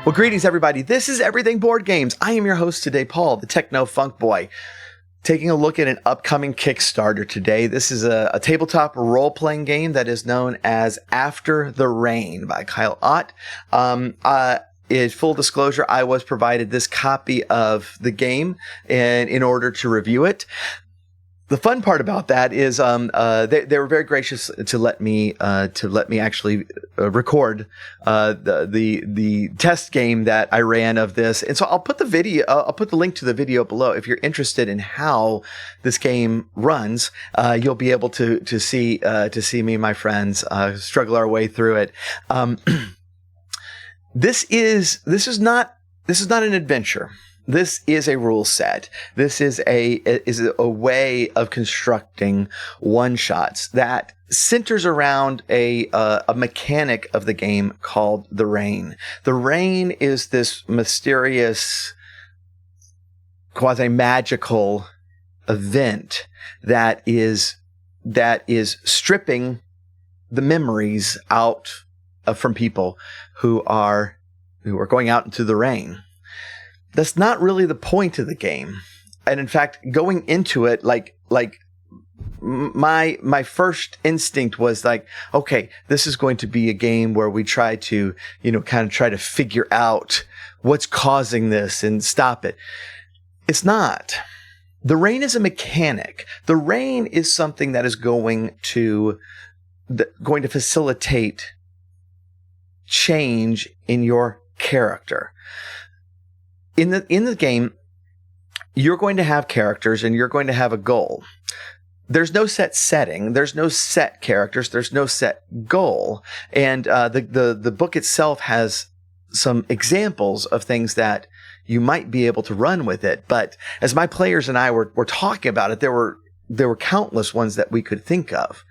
Well, greetings, everybody. This is Everything Board Games. I am your host today, Paul, the Techno Funk Boy. Taking a look at an upcoming Kickstarter today. This is a tabletop role-playing game that is known as After the Rain by Kyle Ott. In full disclosure, I was provided this copy of the game in order to review it. The fun part about that is they were very gracious to let me actually record the test game that I ran of this, and so I'll put the link to the video below if you're interested in how this game runs. You'll be able to see me and my friends struggle our way through it. This is not an adventure. This is a rule set. This is a way of constructing one-shots that centers around a mechanic of the game called the rain. The rain is this mysterious, quasi-magical event that is stripping the memories out from people who are going out into the rain. That's not really the point of the game. And in fact, going into it, like my first instinct was like, okay, this is going to be a game where we try to, try to figure out what's causing this and stop it. It's not. The rain is a mechanic. The rain is something that is going to facilitate change in your character. In the game, you're going to have characters and you're going to have a goal. There's no set setting. There's no set characters. There's no set goal. And the book itself has some examples of things that you might be able to run with it. But as my players and I were talking about it, there were countless ones that we could think of.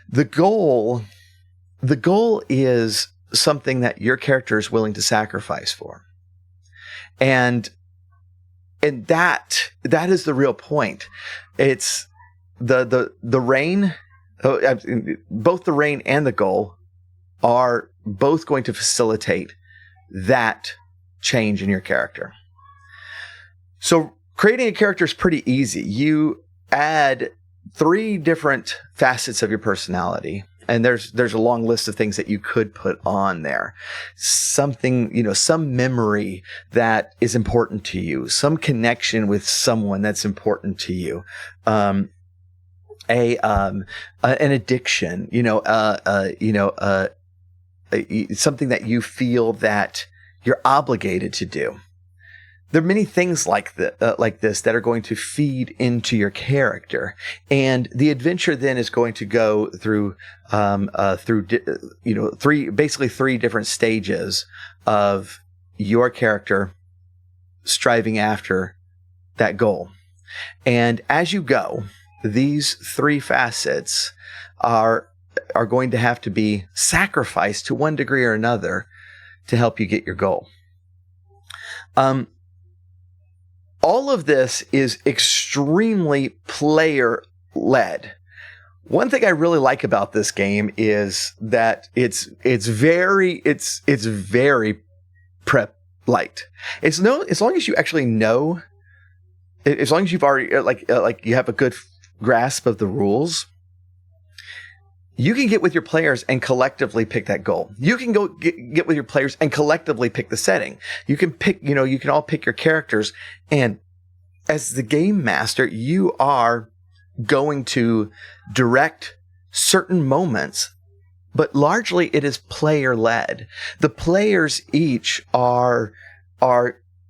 The goal is something that your character is willing to sacrifice for. And that is the real point. It's the rain, both the rain and the goal are both going to facilitate that change in your character. So creating a character is pretty easy. You add 3 different facets of your personality. And there's a long list of things that you could put on there. Something, some memory that is important to you, some connection with someone that's important to you, an addiction, something that you feel that you're obligated to do. There are many things like this that are going to feed into your character, and the adventure then is going to go through 3 different stages of your character striving after that goal. And as you go, these 3 facets are going to have to be sacrificed to one degree or another to help you get your goal. All of this is extremely player-led. One thing I really like about this game is that it's very prep light. As long as you actually know, as long as you've already like you have a good grasp of the rules, you can get with your players and collectively pick that goal. You can go get with your players and collectively pick the setting. You can pick, you can all pick your characters. And as the game master, you are going to direct certain moments, but largely it is player led. The players each are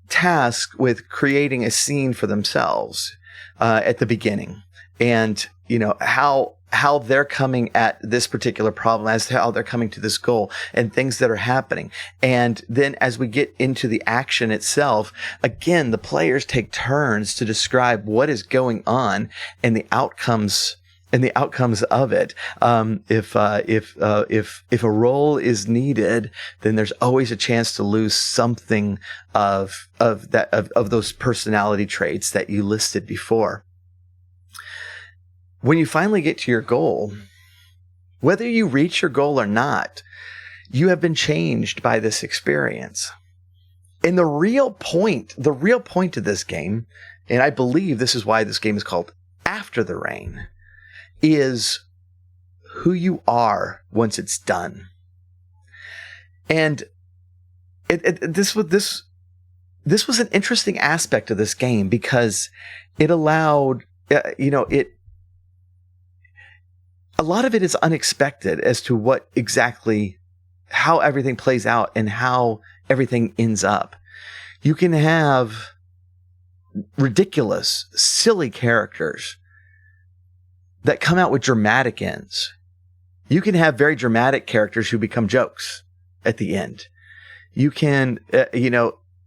tasked with creating a scene for themselves at the beginning. And, how they're coming at this particular problem, as to how they're coming to this goal and things that are happening. And then as we get into the action itself, again, the players take turns to describe what is going on and the outcomes of it. If a role is needed, then there's always a chance to lose something of those personality traits that you listed before. When you finally get to your goal, whether you reach your goal or not, you have been changed by this experience. And the real point of this game, and I believe this is why this game is called After the Rain, is who you are once it's done. And this was an interesting aspect of this game because it allowed, a lot of it is unexpected as to what exactly, how everything plays out and how everything ends up. You can have ridiculous, silly characters that come out with dramatic ends. You can have very dramatic characters who become jokes at the end. You can,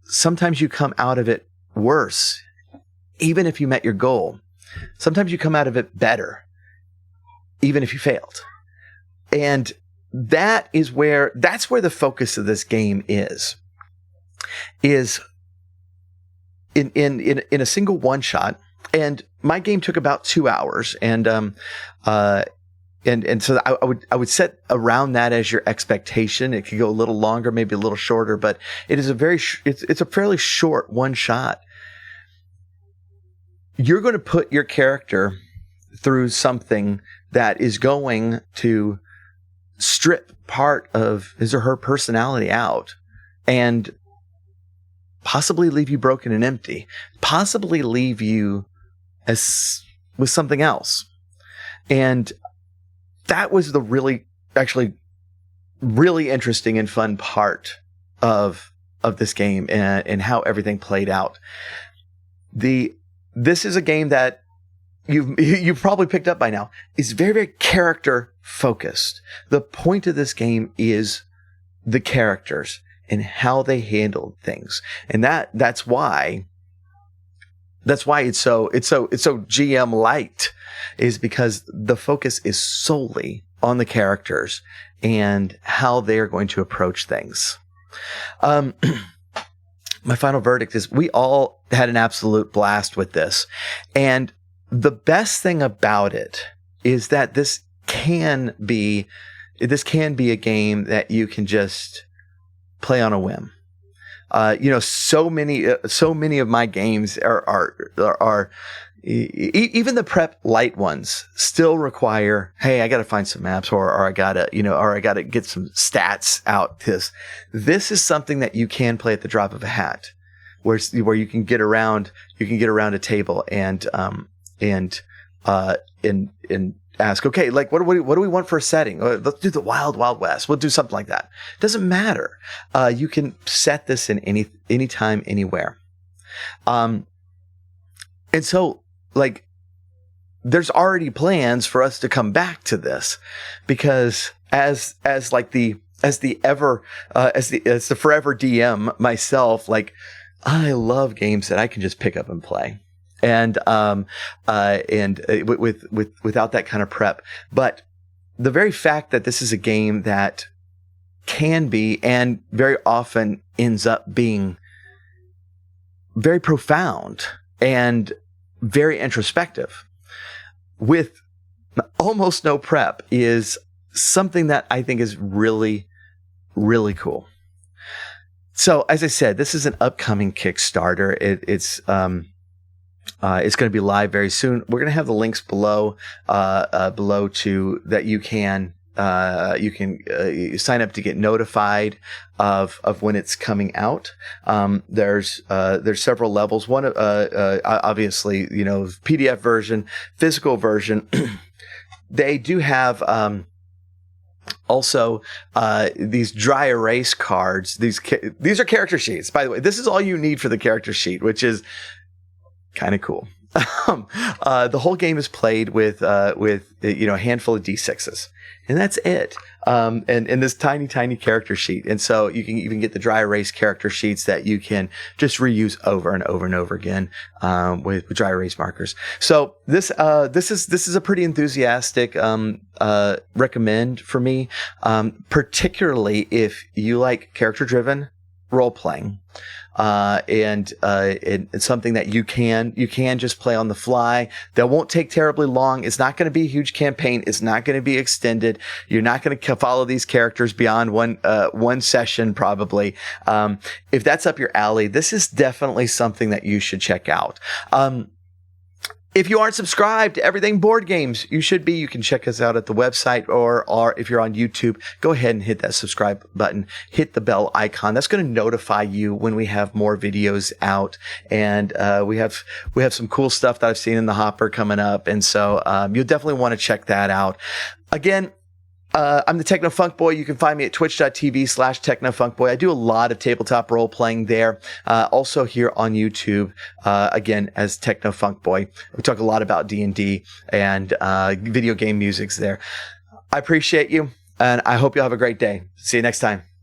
sometimes you come out of it worse, even if you met your goal. Sometimes you come out of it better, even if you failed. And that's where the focus of this game is in a single one shot. And my game took about 2 hours, and so I would set around that as your expectation. It could go a little longer, maybe a little shorter, but it is it's a fairly short one shot. You're going to put your character through something that is going to strip part of his or her personality out and possibly leave you broken and empty, possibly leave you with something else. And that was the really interesting and fun part of this game and how everything played out. This is a game that you've probably picked up by now. It's very, very character focused. The point of this game is the characters and how they handled things, and that's why it's so GM light, is because the focus is solely on the characters and how they're going to approach things. My final verdict is we all had an absolute blast with this, and the best thing about it is that this can be a game that you can just play on a whim. So many of my games are even the prep light ones still require, hey, I got to find some maps, or I gotta get some stats out. This is something that you can play at the drop of a hat, where you can get around a table and ask, okay, like what do we want for a setting? Let's do the Wild Wild West. We'll do something like that. Doesn't matter. You can set this in any time, anywhere. And so, like, there's already plans for us to come back to this, because as the forever DM myself, like, I love games that I can just pick up and play. And without that kind of prep. But the very fact that this is a game that can be, and very often ends up being, very profound and very introspective with almost no prep is something that I think is really, really cool. So, as I said, this is an upcoming Kickstarter. It's going to be live very soon. We're going to have the links below to that you can sign up to get notified of when it's coming out. There's several levels. One, obviously, PDF version, physical version. They do have also these dry erase cards. These are character sheets, by the way. This is all you need for the character sheet, which is kind of cool. The whole game is played with a handful of D6s, and that's it. And this tiny character sheet. And so you can even get the dry erase character sheets that you can just reuse over and over and over again with dry erase markers. So this is a pretty enthusiastic recommend for me, particularly if you like character driven role playing. And it's something that you can just play on the fly. That won't take terribly long. It's not going to be a huge campaign. It's not going to be extended. You're not going to follow these characters beyond one session, probably. If that's up your alley, this is definitely something that you should check out. If you aren't subscribed to Everything Board Games, you should be. You can check us out at the website, or if you're on YouTube, go ahead and hit that subscribe button. Hit the bell icon. That's going to notify you when we have more videos out. And we have some cool stuff that I've seen in the hopper coming up. And so you'll definitely want to check that out. Again, I'm the Techno Funk Boy. You can find me at twitch.tv/Techno Funk Boy. I do a lot of tabletop role playing there. Also here on YouTube, again, as Techno Funk Boy. We talk a lot about D&D and video game musics there. I appreciate you, and I hope you have a great day. See you next time.